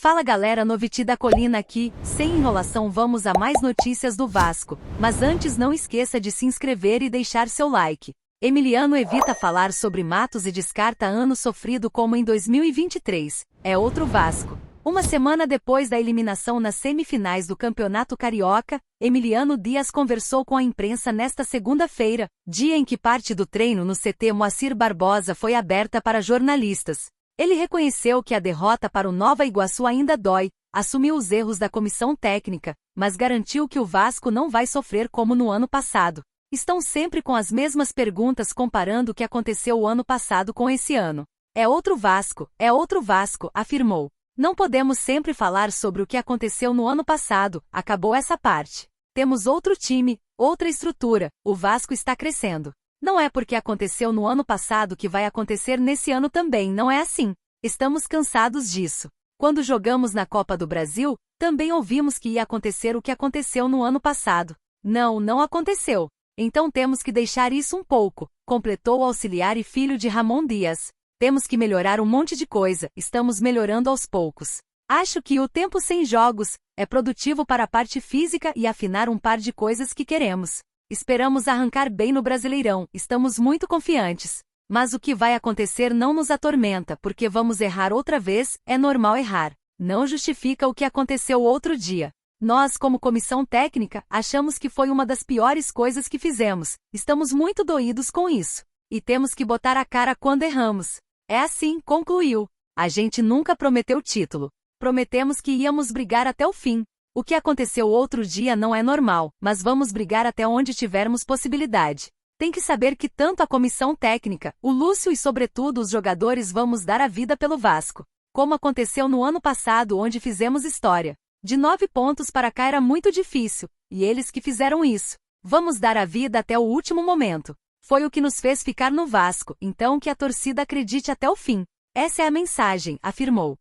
Fala galera, Noviti da Colina aqui, sem enrolação vamos a mais notícias do Vasco, mas antes não esqueça de se inscrever e deixar seu like. Emiliano evita falar sobre Matos e descarta ano sofrido como em 2023, é outro Vasco. Uma semana depois da eliminação nas semifinais do Campeonato Carioca, Emiliano Dias conversou com a imprensa nesta segunda-feira, dia em que parte do treino no CT Moacir Barbosa foi aberta para jornalistas. Ele reconheceu que a derrota para o Nova Iguaçu ainda dói, assumiu os erros da comissão técnica, mas garantiu que o Vasco não vai sofrer como no ano passado. Estão sempre com as mesmas perguntas comparando o que aconteceu o ano passado com esse ano. É outro Vasco, afirmou. Não podemos sempre falar sobre o que aconteceu no ano passado, acabou essa parte. Temos outro time, outra estrutura, o Vasco está crescendo. Não é porque aconteceu no ano passado que vai acontecer nesse ano também, não é assim. Estamos cansados disso. Quando jogamos na Copa do Brasil, também ouvimos que ia acontecer o que aconteceu no ano passado. Não aconteceu. Então temos que deixar isso um pouco, completou o auxiliar e filho de Ramon Dias. Temos que melhorar um monte de coisa, estamos melhorando aos poucos. Acho que o tempo sem jogos é produtivo para a parte física e afinar um par de coisas que queremos. Esperamos arrancar bem no Brasileirão, estamos muito confiantes. Mas o que vai acontecer não nos atormenta, porque vamos errar outra vez, é normal errar. Não justifica o que aconteceu outro dia. Nós, como comissão técnica, achamos que foi uma das piores coisas que fizemos. Estamos muito doídos com isso. E temos que botar a cara quando erramos. É assim, concluiu. A gente nunca prometeu título. Prometemos que íamos brigar até o fim. O que aconteceu outro dia não é normal, mas vamos brigar até onde tivermos possibilidade. Tem que saber que tanto a comissão técnica, o Lúcio e sobretudo os jogadores vamos dar a vida pelo Vasco. Como aconteceu no ano passado onde fizemos história. De 9 pontos para cá era muito difícil, e eles que fizeram isso. Vamos dar a vida até o último momento. Foi o que nos fez ficar no Vasco, então que a torcida acredite até o fim. Essa é a mensagem, afirmou.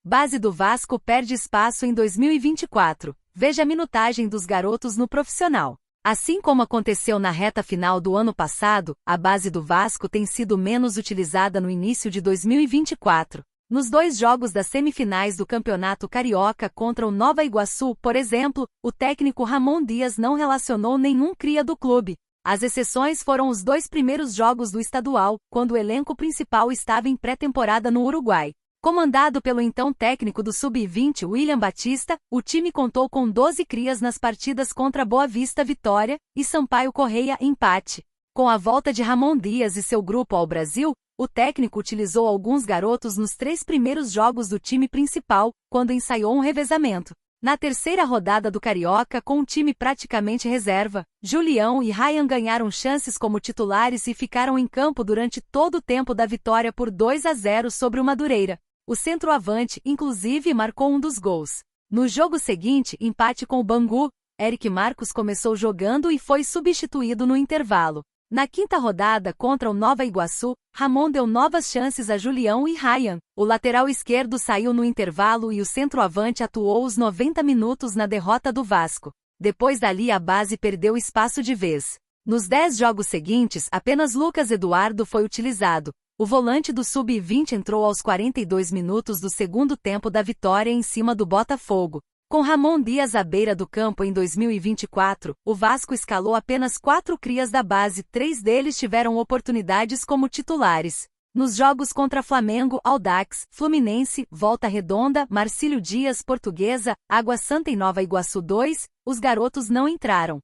Base do Vasco perde espaço em 2024. Veja a minutagem dos garotos no profissional. Assim como aconteceu na reta final do ano passado, a base do Vasco tem sido menos utilizada no início de 2024. Nos 2 jogos das semifinais do Campeonato Carioca contra o Nova Iguaçu, por exemplo, o técnico Ramon Dias não relacionou nenhum cria do clube. As exceções foram os 2 primeiros jogos do estadual, quando o elenco principal estava em pré-temporada no Uruguai. Comandado pelo então técnico do Sub-20 William Batista, o time contou com 12 crias nas partidas contra Boa Vista Vitória e Sampaio Correia empate. Com a volta de Ramon Dias e seu grupo ao Brasil, o técnico utilizou alguns garotos nos 3 primeiros jogos do time principal, quando ensaiou um revezamento. Na terceira rodada do Carioca, com um time praticamente reserva, Julião e Ryan ganharam chances como titulares e ficaram em campo durante todo o tempo da vitória por 2-0 sobre o Madureira. O centroavante, inclusive, marcou um dos gols. No jogo seguinte, empate com o Bangu, Eric Marcos começou jogando e foi substituído no intervalo. Na quinta rodada contra o Nova Iguaçu, Ramon deu novas chances a Julião e Ryan. O lateral esquerdo saiu no intervalo e o centroavante atuou os 90 minutos na derrota do Vasco. Depois dali a base perdeu espaço de vez. Nos 10 jogos seguintes, apenas Lucas Eduardo foi utilizado. O volante do Sub-20 entrou aos 42 minutos do segundo tempo da vitória em cima do Botafogo. Com Ramon Dias à beira do campo em 2024, o Vasco escalou apenas 4 crias da base, 3 deles tiveram oportunidades como titulares. Nos jogos contra Flamengo, Audax, Fluminense, Volta Redonda, Marcílio Dias, Portuguesa, Água Santa e Nova Iguaçu 2, os garotos não entraram.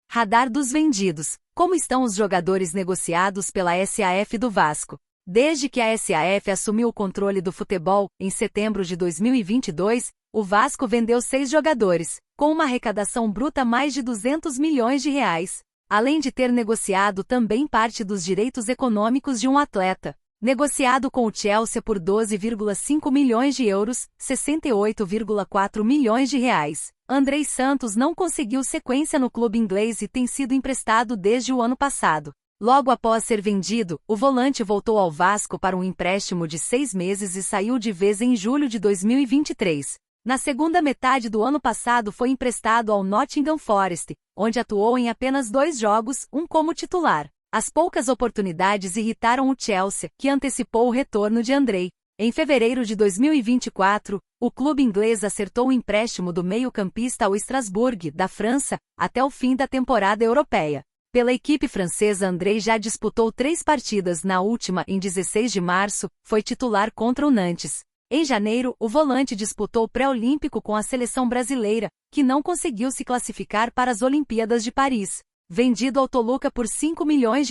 Radar dos vendidos. Como estão os jogadores negociados pela SAF do Vasco? Desde que a SAF assumiu o controle do futebol, em setembro de 2022, o Vasco vendeu 6 jogadores, com uma arrecadação bruta mais de 200 milhões de reais. Além de ter negociado também parte dos direitos econômicos de um atleta. Negociado com o Chelsea por 12,5 milhões de euros, 68,4 milhões de reais. Andrei Santos não conseguiu sequência no clube inglês e tem sido emprestado desde o ano passado. Logo após ser vendido, o volante voltou ao Vasco para um empréstimo de 6 meses e saiu de vez em julho de 2023. Na segunda metade do ano passado foi emprestado ao Nottingham Forest, onde atuou em apenas 2 jogos, um como titular. As poucas oportunidades irritaram o Chelsea, que antecipou o retorno de Andrei. Em fevereiro de 2024, o clube inglês acertou o empréstimo do meio-campista ao Strasbourg, da França, até o fim da temporada europeia. Pela equipe francesa, Andrei já disputou 3 partidas, na última, em 16 de março, foi titular contra o Nantes. Em janeiro, o volante disputou o pré-olímpico com a seleção brasileira, que não conseguiu se classificar para as Olimpíadas de Paris. Vendido ao Toluca por $5 milhões,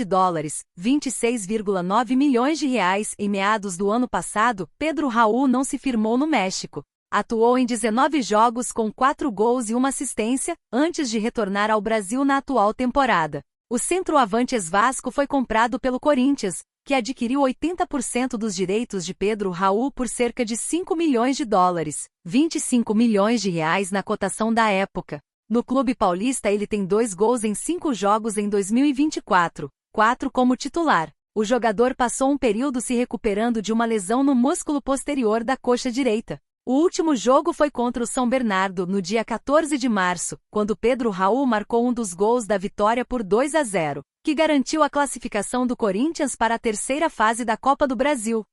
26,9 milhões de reais, em meados do ano passado, Pedro Raul não se firmou no México. Atuou em 19 jogos com 4 gols e 1 assistência, antes de retornar ao Brasil na atual temporada. O centroavante ex-Vasco foi comprado pelo Corinthians, que adquiriu 80% dos direitos de Pedro Raul por cerca de $5 milhões, 25 milhões de reais na cotação da época. No clube paulista ele tem 2 gols em 5 jogos em 2024, 4 como titular. O jogador passou um período se recuperando de uma lesão no músculo posterior da coxa direita. O último jogo foi contra o São Bernardo, no dia 14 de março, quando Pedro Raul marcou um dos gols da vitória por 2-0, que garantiu a classificação do Corinthians para a terceira fase da Copa do Brasil.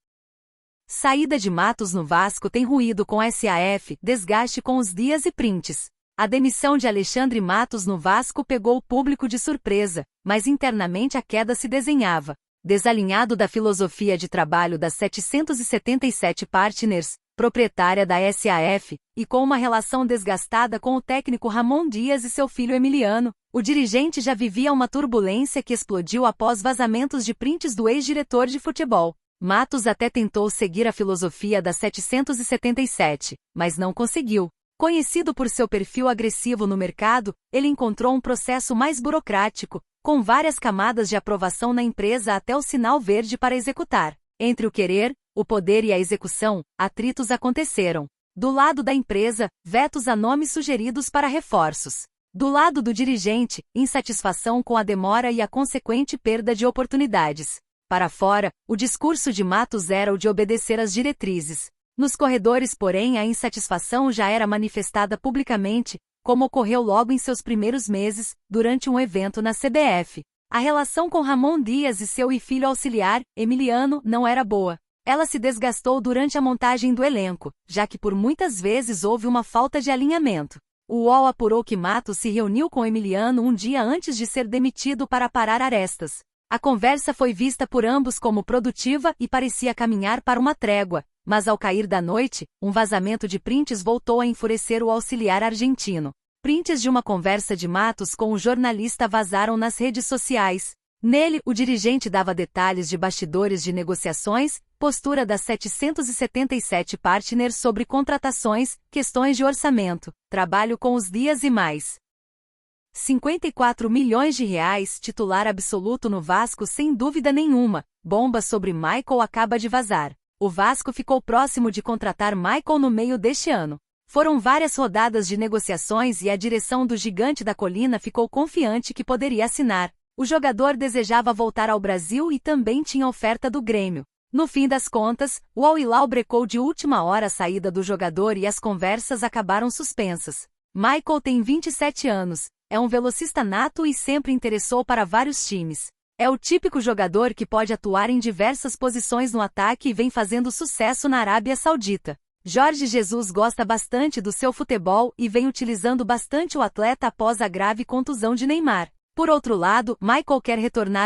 Saída de Matos no Vasco tem ruído com SAF, desgaste com os dias e prints. A demissão de Alexandre Matos no Vasco pegou o público de surpresa, mas internamente a queda se desenhava. Desalinhado da filosofia de trabalho das 777 Partners, proprietária da SAF, e com uma relação desgastada com o técnico Ramon Dias e seu filho Emiliano, o dirigente já vivia uma turbulência que explodiu após vazamentos de prints do ex-diretor de futebol. Matos até tentou seguir a filosofia da 777, mas não conseguiu. Conhecido por seu perfil agressivo no mercado, ele encontrou um processo mais burocrático, com várias camadas de aprovação na empresa até o sinal verde para executar. Entre o querer, o poder e a execução, atritos aconteceram. Do lado da empresa, vetos a nomes sugeridos para reforços. Do lado do dirigente, insatisfação com a demora e a consequente perda de oportunidades. Para fora, o discurso de Matos era o de obedecer às diretrizes. Nos corredores, porém, a insatisfação já era manifestada publicamente, como ocorreu logo em seus primeiros meses, durante um evento na CBF. A relação com Ramon Dias e seu filho auxiliar, Emiliano, não era boa. Ela se desgastou durante a montagem do elenco, já que por muitas vezes houve uma falta de alinhamento. O UOL apurou que Matos se reuniu com Emiliano um dia antes de ser demitido para parar arestas. A conversa foi vista por ambos como produtiva e parecia caminhar para uma trégua, mas ao cair da noite, um vazamento de prints voltou a enfurecer o auxiliar argentino. Prints de uma conversa de Matos com o jornalista vazaram nas redes sociais. Nele, o dirigente dava detalhes de bastidores de negociações, postura das 777 Partners sobre contratações, questões de orçamento, trabalho com os dias e mais. 54 milhões de reais, titular absoluto no Vasco sem dúvida nenhuma. Bomba sobre Michael acaba de vazar. O Vasco ficou próximo de contratar Michael no meio deste ano. Foram várias rodadas de negociações e a direção do Gigante da Colina ficou confiante que poderia assinar. O jogador desejava voltar ao Brasil e também tinha oferta do Grêmio. No fim das contas, o Al Hilal brecou de última hora a saída do jogador e as conversas acabaram suspensas. Michael tem 27 anos, é um velocista nato e sempre interessou para vários times. É o típico jogador que pode atuar em diversas posições no ataque e vem fazendo sucesso na Arábia Saudita. Jorge Jesus gosta bastante do seu futebol e vem utilizando bastante o atleta após a grave contusão de Neymar. Por outro lado, Michael quer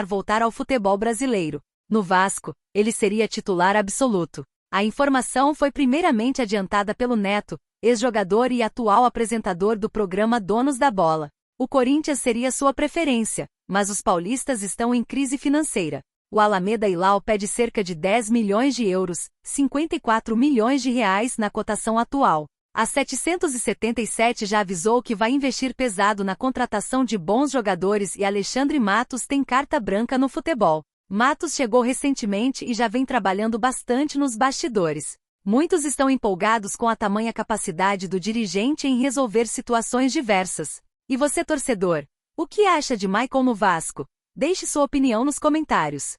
voltar ao futebol brasileiro. No Vasco, ele seria titular absoluto. A informação foi primeiramente adiantada pelo Neto, ex-jogador e atual apresentador do programa Donos da Bola. O Corinthians seria sua preferência, mas os paulistas estão em crise financeira. O Alameda Hilal pede cerca de 10 milhões de euros, 54 milhões de reais na cotação atual. A 777 já avisou que vai investir pesado na contratação de bons jogadores e Alexandre Matos tem carta branca no futebol. Matos chegou recentemente e já vem trabalhando bastante nos bastidores. Muitos estão empolgados com a tamanha capacidade do dirigente em resolver situações diversas. E você, torcedor? O que acha de Michael no Vasco? Deixe sua opinião nos comentários.